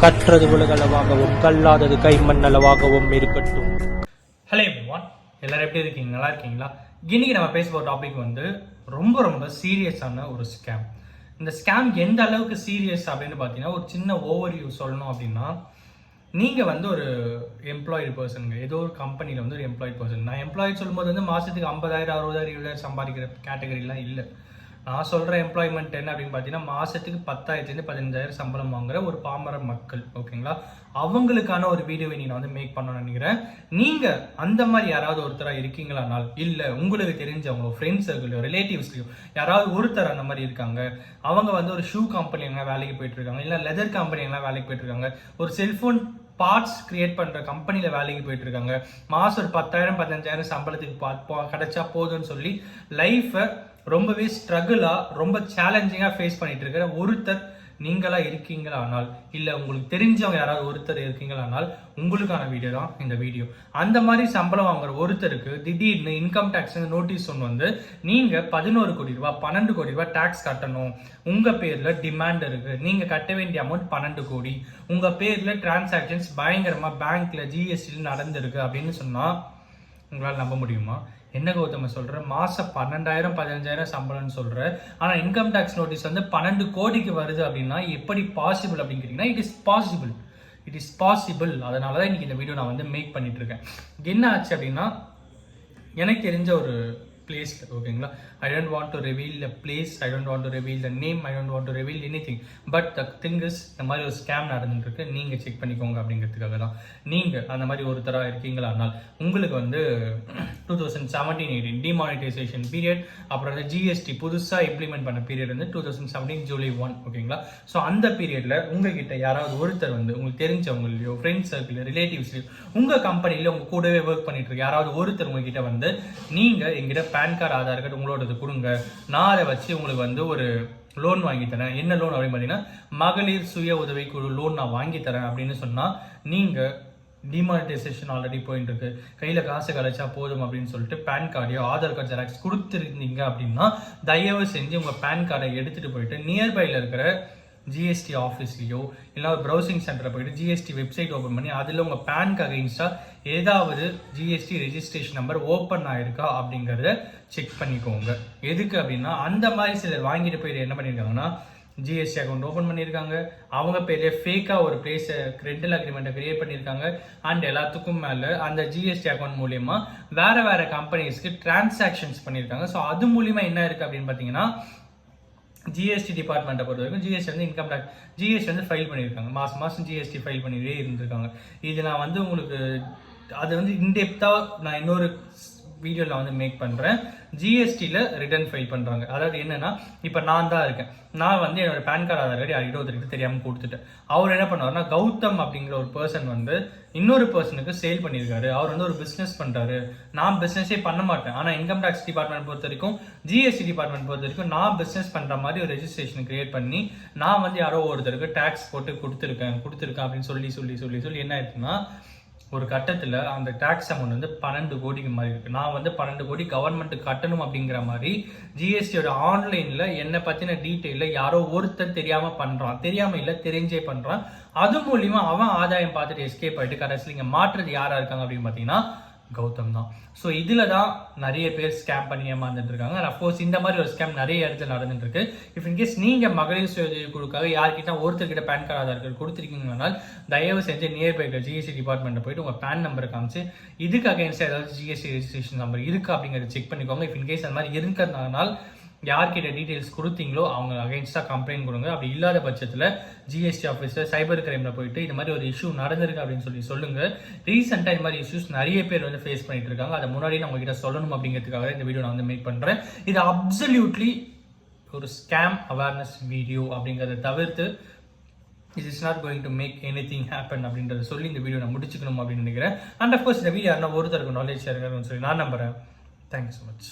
கற்றது உலகளவாகவும் கல்லாதது கைமண்ணளவாகவும் இருக்கட்டும். Hello everyone, எல்லாரும் எப்படி இருக்கீங்க? நல்லா இருக்கீங்களா? இன்னைக்கு நம்ம பேச போகிற டாபிக் வந்து ரொம்ப சீரியஸான ஒரு ஸ்கேம். இந்த ஸ்கேம் எந்த அளவுக்கு சீரியஸ் அப்படின்னு பார்த்தீங்கன்னா, ஒரு சின்ன ஓவர்வியூ சொல்லணும் அப்படின்னா, நீங்கள் வந்து ஒரு எம்ப்ளாய்டு பர்சனுங்க, ஏதோ ஒரு கம்பெனியில் வந்து ஒரு எம்ப்ளாய்டு பர்சன். நான் எம்ப்ளாய்டு சொல்லும்போது வந்து மாதத்துக்கு 50,000 60,000 70,000 சம்பாதிக்கிற கேட்டகரிலாம் இல்லை. நான் சொல்கிற எம்ப்ளாய்மெண்ட் என்ன அப்படின்னு பார்த்தீங்கன்னா, மாதத்துக்கு 10,000 15,000 சம்பளம் வாங்குற ஒரு பாமர மக்கள், ஓகேங்களா? அவங்களுக்கான ஒரு வீடியோவை நான் வந்து மேக் பண்ணணும்னு நினைக்கிறேன். நீங்கள் அந்த மாதிரி யாராவது ஒருத்தராக இருக்கீங்களானால், இல்லை உங்களுக்கு தெரிஞ்சவங்களோ ஃப்ரெண்ட்ஸ் சர்க்கிளோ ரிலேட்டிவ்ஸ்லையோ யாராவது ஒருத்தர் அந்த மாதிரி இருக்காங்க, அவங்க வந்து ஒரு ஷூ கம்பெனி எல்லாம் வேலைக்கு போயிட்டு இருக்காங்க, இல்லை லெதர் கம்பெனி எல்லாம் வேலைக்கு போயிட்டு இருக்காங்க, ஒரு செல்ஃபோன் பார்ட்ஸ் கிரியேட் பண்ணுற கம்பெனியில் வேலைக்கு போயிட்டு இருக்காங்க, மாதம் ஒரு 10,000 15,000 சம்பளத்துக்கு கிடைச்சா போதும்னு சொல்லி லைஃப்பை ரொம்பவே ஸ்ட்ரகிளாக ரொம்ப சேலஞ்சிங்காக ஃபேஸ் பண்ணிட்டு இருக்கிற ஒருத்தர் நீங்களா இருக்கீங்களானால், இல்லை உங்களுக்கு தெரிஞ்சவங்க யாராவது ஒருத்தர் இருக்கீங்களானால் உங்களுக்கான வீடியோ தான் இந்த வீடியோ. அந்த மாதிரி சம்பளம் வாங்குற ஒருத்தருக்கு திடீர்னு இன்கம் டேக்ஸ் நோட்டீஸ் ஒன்று வந்து நீங்கள் 11 கோடி ரூபாய் 12 கோடி ரூபாய் டேக்ஸ் கட்டணும், உங்கள் பேரில் டிமாண்ட் இருக்கு, நீங்கள் கட்ட வேண்டிய அமௌண்ட் 12 கோடி, உங்கள் பேரில் டிரான்சாக்ஷன்ஸ் பயங்கரமாக பேங்க்ல ஜிஎஸ்டியில் நடந்திருக்கு அப்படின்னு சொன்னால் உங்களால் நம்ப முடியுமா? என்ன கௌதம சொல்ற, மாசம் 12,000 15,000 சம்பளம்னு சொல்ற, ஆனா இன்கம் டேக்ஸ் நோட்டீஸ் வந்து 12 கோடிக்கு வருது அப்படின்னா எப்படி பாசிபிள் அப்படின்னு கேட்டீங்கன்னா, இட் இஸ் பாசிபிள். அதனாலதான் இன்னைக்கு இந்த வீடியோ நான் வந்து மேக் பண்ணிட்டு இருக்கேன். என்ன ஆச்சு அப்படின்னா, எனக்கு தெரிஞ்ச ஒரு பிளேஸ்ல, ஓகேங்களா, I don't want to reveal the place, I don't want to reveal the name, I don't want to reveal anything, but the thing is, இந்த மாதிரி ஒரு ஸ்கேம் நடந்துட்டு இருக்கு, நீங்க செக் பண்ணிக்கோங்க அப்படிங்கிறதுக்காக தான். நீங்க அந்த மாதிரி ஒருத்தரா இருக்கீங்களானால் உங்களுக்கு வந்து 2017-18 டிமானிட்டைசேஷன் பீரியட், அப்புறம் வந்து ஜிஎஸ்டி புதுசா இம்ப்ளிமெண்ட் பண்ண பீரியட் வந்து 2017 ஜூலை 1, ஓகேங்களா? ஸோ அந்த பீரியட்ல உங்ககிட்ட யாராவது ஒருத்தர் வந்து உங்களுக்கு தெரிஞ்சவங்களையோ ஃப்ரெண்ட்ஸ் சர்க்கிள் ரிலேட்டிவ்ஸ்லையோ உங்க கம்பெனில உங்க கூடவே ஒர்க் பண்ணிட்டு இருக்கு யாராவது ஒருத்தர் உங்ககிட்ட வந்து, நீங்க எங்கிட்ட பேன் கார்டு ஆதார் கார்டு உங்களோட கொடுங்க, நான் அதை வச்சு உங்களுக்கு வந்து ஒரு லோன் வாங்கி தரேன். என்ன லோன் அப்படின்னு பார்த்தீங்கன்னா, மகளிர் சுய உதவி குழு லோன் நான் வாங்கி தரேன் அப்படின்னு சொன்னா, நீங்க டிமானிட்டைசேஷன் ஆல்ரெடி போயிட்டு இருக்கு, கையில காசு கிடைச்சா போதும் அப்படின்னு சொல்லிட்டு பேன் கார்டையோ ஆதார் கார்டு ஜெராக்ஸ் கொடுத்துருந்தீங்க அப்படின்னா, தயவு செஞ்சு உங்க பேன் கார்டை எடுத்துட்டு போயிட்டு நியர்பைல இருக்கிற ஜிஎஸ்டி ஆஃபீஸ்லையோ இல்லை ஒரு ப்ரௌசிங் சென்டரை போயிட்டு ஜிஎஸ்டி வெப்சைட் ஓப்பன் பண்ணி அதில் உங்கள் பேனுக்கு அகைன்ஸ்டாக ஏதாவது ஜிஎஸ்டி ரெஜிஸ்ட்ரேஷன் நம்பர் ஓப்பன் ஆயிருக்கா அப்படிங்கிறத செக் பண்ணிக்கோங்க. எதுக்கு அப்படின்னா, அந்த மாதிரி சிலர் வாங்கிட்டு போயிட்டு என்ன பண்ணியிருக்காங்கன்னா, ஜிஎஸ்டி அக்கௌண்ட் ஓப்பன் பண்ணியிருக்காங்க, அவங்க பேர்ல ஃபேக்காக ஒரு பிளேஸ் ரெண்டல் அக்ரிமெண்ட்டை கிரியேட் பண்ணியிருக்காங்க, அண்ட் எல்லாத்துக்கும் மேலே அந்த ஜிஎஸ்டி அக்கௌண்ட் மூலியமா வேற கம்பெனிஸ்க்கு டிரான்சாக்ஷன்ஸ் பண்ணியிருக்காங்க. ஸோ அது மூலியமா என்ன இருக்கு அப்படின்னு பார்த்தீங்கன்னா, ஜிஎஸ்டி டிபார்ட்மெண்ட்டை பொறுத்த வரைக்கும் ஜிஎஸ்டி வந்து இன்கம் டேக்ஸ் ஜிஎஸ்டி வந்து ஃபைல் பண்ணியிருக்காங்க, மாதம் ஜிஎஸ்டி ஃபைல் பண்ணிட்டே இருந்திருக்காங்க. இது நான் வந்து உங்களுக்கு அது வந்து இன்டெப்த்தாக நான் இன்னொரு வீடியோவில் வந்து மேக் பண்ணுறேன். ஜிஎஸ்டியில் ரிட்டர்ன் ஃபைல் பண்ணுறாங்க. அதாவது என்னன்னா, இப்போ நான் தான் இருக்கேன், நான் வந்து என்னோட பேன் கார்டு ஆதார் கார்டு யார்கிட்ட ஒருத்தருக்கு தெரியாமல் கொடுத்துட்டேன். அவர் என்ன பண்ணுவார்னா, கௌதம் அப்படிங்கிற ஒரு பர்சன் வந்து இன்னொரு பர்சனுக்கு சேல் பண்ணியிருக்காரு, அவர் வந்து ஒரு பிஸ்னஸ் பண்ணுறாரு, நான் பிஸ்னஸே பண்ண மாட்டேன், ஆனால் இன்கம் டேக்ஸ் டிபார்ட்மெண்ட் பொறுத்த வரைக்கும் ஜிஎஸ்டி டிபார்ட்மெண்ட் பொறுத்த வரைக்கும் நான் பிஸ்னஸ் பண்ணுற மாதிரி ஒரு ரெஜிஸ்ட்ரேஷன் கிரியேட் பண்ணி நான் வந்து யாரோ ஒருத்தருக்கு டேக்ஸ் போட்டு கொடுத்துருக்கேன் அப்படின்னு சொல்லி என்ன ஆயிருக்குன்னா, ஒரு கட்டத்தில் அந்த டேக்ஸ் அமௌண்ட் வந்து 12 கோடிக்கு மாதிரி இருக்கு. நான் வந்து 12 கோடி கவர்மெண்ட்டுக்கு கட்டணும் அப்படிங்கிற மாதிரி ஜிஎஸ்டியோட ஆன்லைனில் என்னை பற்றின டீட்டெயிலில் யாரோ ஒருத்தர் தெரியாமல் பண்ணுறான், தெரியாமல் இல்லை தெரிஞ்சே பண்ணுறான். அது மூலிமா அவன் ஆதாயம் பார்த்துட்டு எஸ்கேப் ஆகிட்டு கடைசியில் இங்கே மாற்றுறது யாராக இருக்காங்க அப்படின்னு பார்த்தீங்கன்னா, கௌதம் தான். ஸோ இதில் தான் நிறைய பேர் ஸ்கேம் பண்ணி ஏமாந்துட்டு இருக்காங்க. அஃப்கோர்ஸ் இந்த மாதிரி ஒரு ஸ்கேம் நிறைய இடத்துல நடந்துட்டு இருக்கு. இஃப் இன்கேஸ் நீங்கள் மகளிர் சுய உதவி குழுக்காக யார்கிட்ட ஒருத்தர்கிட்ட பேன் கார்டு ஆதார் கார்டு கொடுத்துருக்கீங்கனால், தயவு செஞ்சு நியர்பை ஜிஎஸ்டி டிபார்ட்மெண்ட்டை போயிட்டு உங்கள் பேன் நம்பரை காமிச்சு இதுக்கு அகைன்ஸ்டாக ஏதாவது ஜிஎஸ்டி ரெஜிஸ்ட்ரேஷன் நம்பர் இருக்கா அப்படிங்கிறத செக் பண்ணிக்கோங்க. இஃப் இன்கேஸ் அந்த மாதிரி இருக்கிறதுனால யார்கிட்ட டீட்டெயில்ஸ் கொடுத்தீங்களோ அவங்க அகைன்ஸ்டாக கம்ப்ளைண்ட் கொடுங்க. அப்படி இல்லாத பட்சத்தில் ஜிஎஸ்டி ஆஃபீஸில் சைபர் கிரைமில் போயிட்டு இந்த மாதிரி ஒரு இஷ்யூ நடந்திருக்கு அப்படின்னு சொல்லுங்க. ரீசெண்டாக இந்த மாதிரி இஷ்யூஸ் நிறைய பேர் வந்து ஃபேஸ் பண்ணிட்டு இருக்காங்க. அதை முன்னாடி நான் உங்ககிட்ட சொல்லணும் அப்படிங்கிறதுக்காக இந்த வீடியோ நான் வந்து மேக் பண்ணுறேன். இது அப்சல்யூட்லி ஒரு ஸ்கேம் அவேர்னஸ் வீடியோ அப்படிங்கிறத தவிர்த்து it is not going to make anything happen அப்படின்றத சொல்லி இந்த வீடியோ நான் முடிச்சுக்கணும் அப்படின்னு நினைக்கிறேன். அண்ட் அஃப்கோர்ஸ் இந்த வீடியோ யாருன்னா ஒருத்தருக்கு நாலேஜ் ஷேர் சொல்லி நான் நம்புறேன். Thank you so much.